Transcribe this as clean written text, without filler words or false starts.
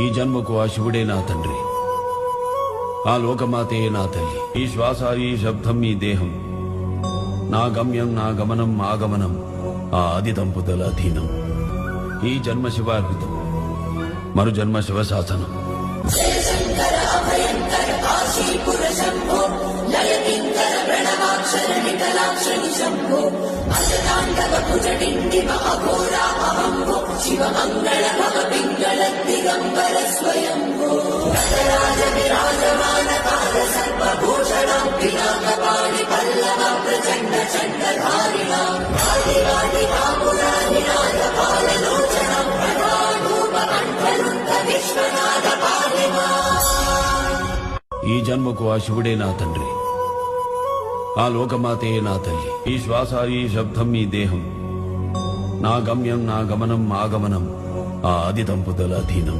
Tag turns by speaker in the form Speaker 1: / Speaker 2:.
Speaker 1: ఈ జన్మకు ఆ శివుడే నా తండ్రి, ఆ లోకమాతే నా తల్లి. ఈ శ్వాస, ఈ శబ్దం, ఈ దేహం, నా గమ్యం, నా గమనం, ఆగమనం ఆ ఆది దంపతుల అధీనం. ఈ జన్మ శివార్పితం, మరు జన్మ శివ శాసనం.
Speaker 2: శివమంగళ భవ పింగళ దిగంబర స్వయంభో నటరాజ విరాజమాన కాల సర్వభూషణ పినాకపాణి పల్లవ ప్రచండ చండధారిణ వాడి వాడి రాముల నినాద పాలలోచన ప్రధానూప కంఠలుంత విశ్వనాథ పాలిమా.
Speaker 1: ఈ జన్మకు ఆ శివుడే నా తండ్రి, ఆ లోకమాతే నా తల్లి. ఈ శ్వాస, ఈ శబ్దం, ఈ దేహం, నా గమ్యం, నా గమనం, ఆగమనం ఆ ఆది దంపతుల అధీనం.